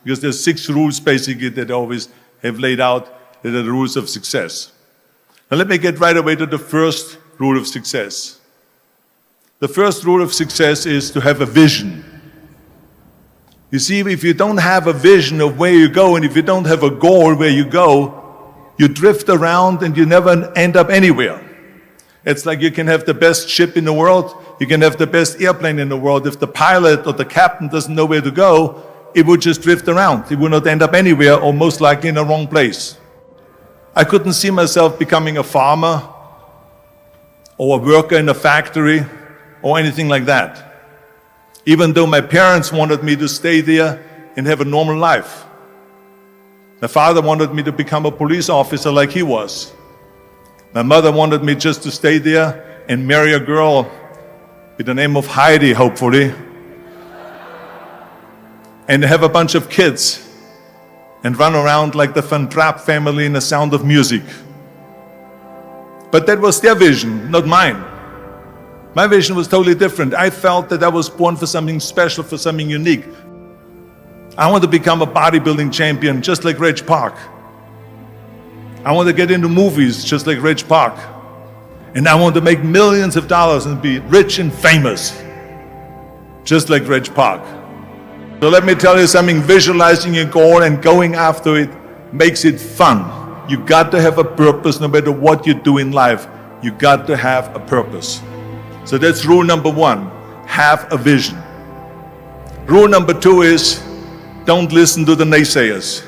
Because there's 6 rules basically that I always have laid out that are the rules of success. Now let me get right away to the first rule of success. The first rule of success is to have a vision. You see, if you don't have a vision of where you go, and if you don't have a goal where you go, you drift around and you never end up anywhere. It's like you can have the best ship in the world, you can have the best airplane in the world. If the pilot or the captain doesn't know where to go, it would just drift around. It would not end up anywhere, or most likely in the wrong place. I couldn't see myself becoming a farmer or a worker in a factory or anything like that, even though my parents wanted me to stay there and have a normal life. My father wanted me to become a police officer like he was. My mother wanted me just to stay there and marry a girl with the name of Heidi, hopefully, and have a bunch of kids and run around like the Van Trapp family in The Sound of Music. But that was their vision, not mine. My vision was totally different. I felt that I was born for something special, for something unique. I want to become a bodybuilding champion just like Reg Park. I want to get into movies just like Reg Park. And I want to make millions of dollars and be rich and famous just like Reg Park. So let me tell you something, visualizing your goal and going after it makes it fun. You got to have a purpose no matter what you do in life. You got to have a purpose. So that's rule number 1, have a vision. Rule number 2 is, don't listen to the naysayers.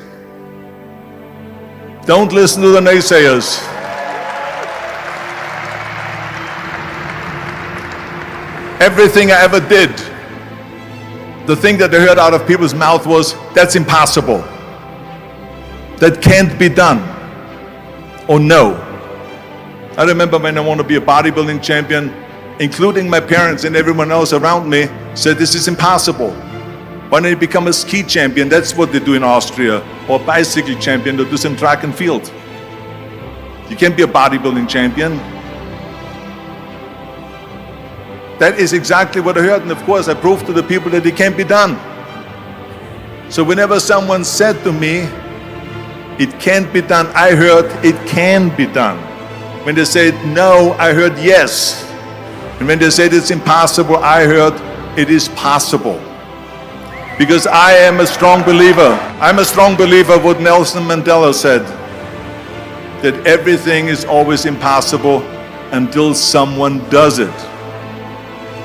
Don't listen to the naysayers. Everything I ever did, the thing that I heard out of people's mouth was, that's impossible. That can't be done. Or no. I remember when I wanted to be a bodybuilding champion, including my parents and everyone else around me, said this is impossible. Why don't you become a ski champion? That's what they do in Austria. Or a bicycle champion, to do some track and field. You can't be a bodybuilding champion. That is exactly what I heard, and of course I proved to the people that it can't be done. So whenever someone said to me, it can't be done, I heard it can be done. When they said no, I heard yes. And when they said it's impossible, I heard it is possible. Because I am a strong believer. I'm a strong believer of what Nelson Mandela said, that everything is always impossible until someone does it.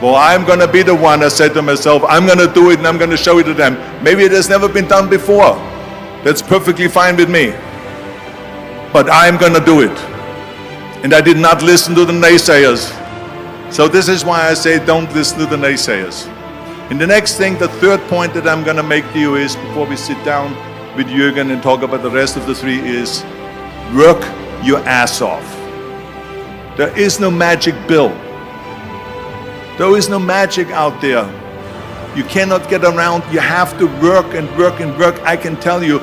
Well, I'm going to be the one, I said to myself, I'm going to do it and I'm going to show it to them. Maybe it has never been done before. That's perfectly fine with me. But I'm going to do it. And I did not listen to the naysayers. So this is why I say don't listen to the naysayers. And the next thing, the third point that I'm going to make to you is, before we sit down with Jürgen and talk about the rest of the 3, is work your ass off. There is no magic pill. There is no magic out there. You cannot get around. You have to work and work and work. I can tell you,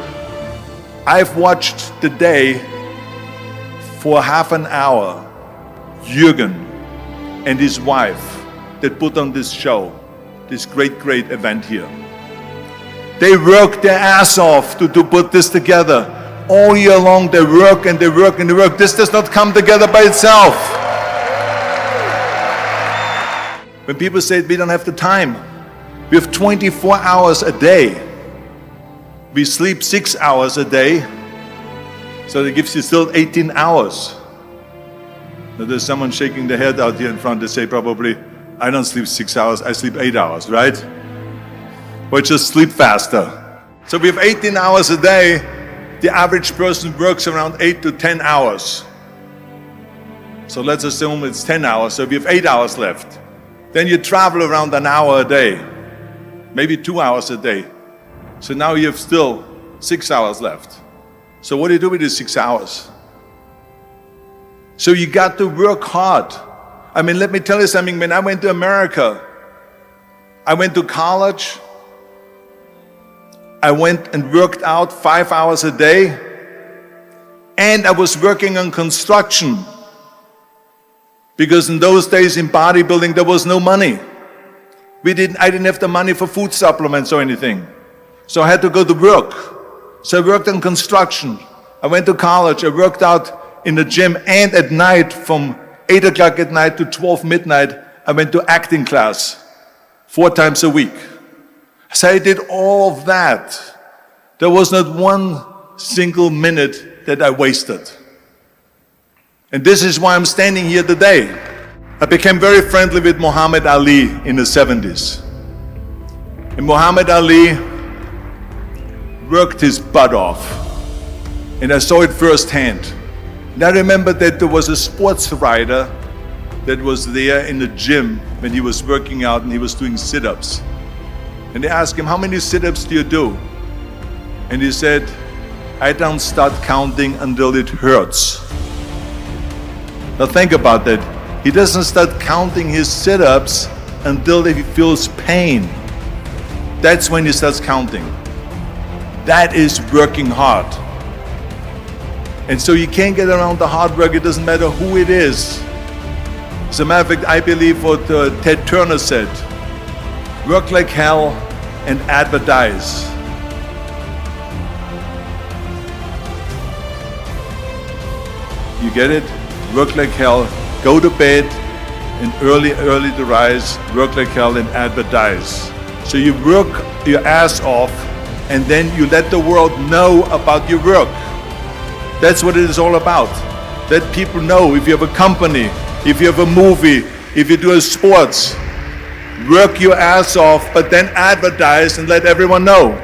I've watched the day for half an hour, Jürgen and his wife that put on this show, this great event here. They worked their ass off to put this together. All year long they work and they work and they work. This does not come together by itself. When people say we don't have the time, we have 24 hours a day. We sleep 6 hours a day, so that gives you still 18 hours. Now there's someone shaking their head out here in front. They say probably, I don't sleep 6 hours, I sleep 8 hours, right? Or just sleep faster. So we have 18 hours a day. The average person works around 8 to 10 hours. So let's assume it's 10 hours, so we have 8 hours left. Then you travel around an hour a day, maybe 2 hours a day. So now you have still 6 hours left. So what do you do with these 6 hours? So you got to work hard. I mean, let me tell you something. When I went to America, I went to college. I went and worked out 5 hours a day. And I was working on construction. Because in those days in bodybuilding, there was no money. I didn't have the money for food supplements or anything. So I had to go to work. So I worked in construction. I went to college. I worked out in the gym, and at night from 8 o'clock at night to 12 midnight, I went to acting class 4 times a week. So I did all of that. There was not one single minute that I wasted. And this is why I'm standing here today. I became very friendly with Muhammad Ali in the 70s. And Muhammad Ali worked his butt off. And I saw it firsthand. And I remember that there was a sports writer that was there in the gym when he was working out and he was doing sit-ups. And they asked him, how many sit-ups do you do? And he said, I don't start counting until it hurts. Now think about that. He doesn't start counting his sit-ups until he feels pain. That's when he starts counting. That is working hard. And so you can't get around the hard work. It doesn't matter who it is. As a matter of fact, I believe what Ted Turner said, work like hell and advertise. You get it? Work like hell, go to bed, and early to rise, work like hell and advertise. So you work your ass off, and then you let the world know about your work. That's what it is all about. Let people know. If you have a company, if you have a movie, if you do a sports, work your ass off, but then advertise and let everyone know.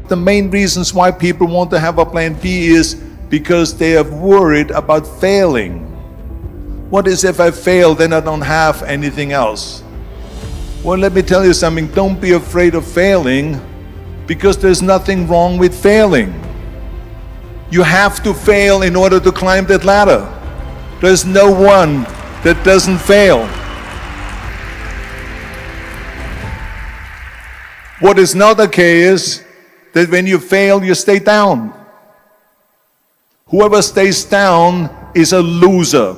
The main reasons why people want to have a plan B is because they are worried about failing. What is if I fail, then I don't have anything else? Well, let me tell you something. Don't be afraid of failing, because there's nothing wrong with failing. You have to fail in order to climb that ladder. There's no one that doesn't fail. What is not okay is that when you fail, you stay down. Whoever stays down is a loser.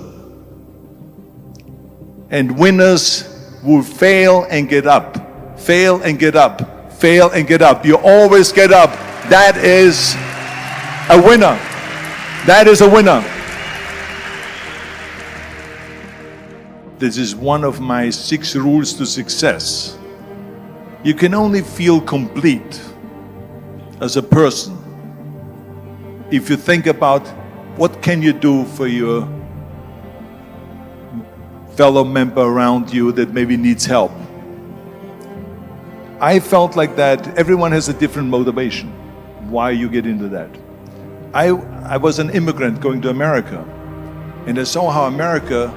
And winners will fail and get up. Fail and get up. Fail and get up. You always get up. That is a winner. That is a winner. This is one of my 6 rules to success. You can only feel complete as a person if you think about what can you do for your fellow member around you that maybe needs help. I felt like that. Everyone has a different motivation why you get into that. I was an immigrant going to America, and I saw how America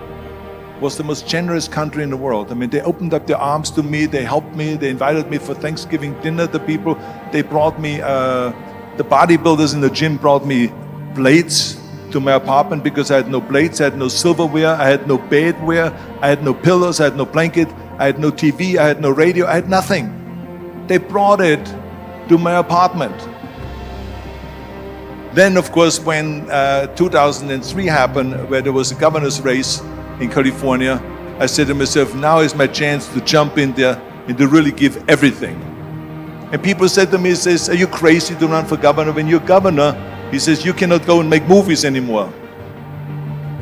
was the most generous country in the world. I mean, they opened up their arms to me, they helped me, they invited me for Thanksgiving dinner. The people, they brought me, the bodybuilders in the gym brought me plates to my apartment because I had no plates, I had no silverware, I had no bedware, I had no pillows, I had no blanket, I had no TV, I had no radio, I had nothing. They brought it to my apartment. Then, of course, when 2003 happened, where there was a governor's race in California, I said to myself, now is my chance to jump in there and to really give everything. And people said to me, he says, are you crazy to run for governor? When you're governor, he says, you cannot go and make movies anymore.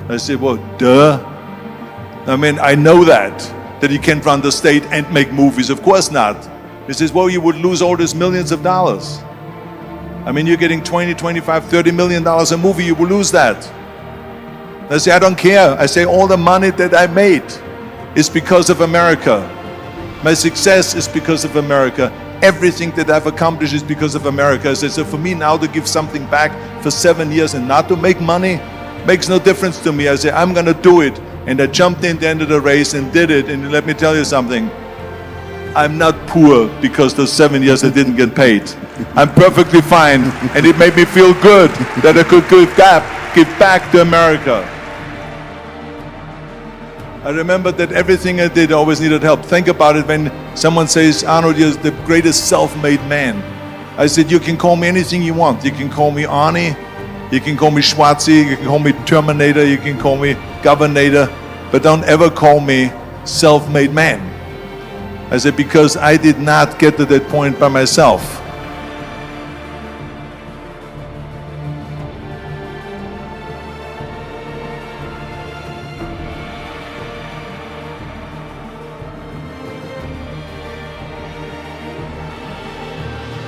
I said, well, duh. I mean, I know that you can't run the state and make movies. Of course not. He says, well, you would lose all these millions of dollars. I mean, you're getting 20, 25, 30 million dollars a movie, you will lose that. I say, I don't care. I say, all the money that I made is because of America. My success is because of America. Everything that I've accomplished is because of America. I say, so for me now to give something back for 7 years and not to make money makes no difference to me. I say, I'm gonna do it. And I jumped in the end of the race and did it. And let me tell you something. I'm not poor because those 7 years I didn't get paid. I'm perfectly fine, and it made me feel good that I could give back to America. I remember that everything I did always needed help. Think about it when someone says, Arnold, you're the greatest self-made man. I said, you can call me anything you want. You can call me Arnie, you can call me Schwarzi, you can call me Terminator, you can call me Governator, but don't ever call me self-made man. I said, because I did not get to that point by myself.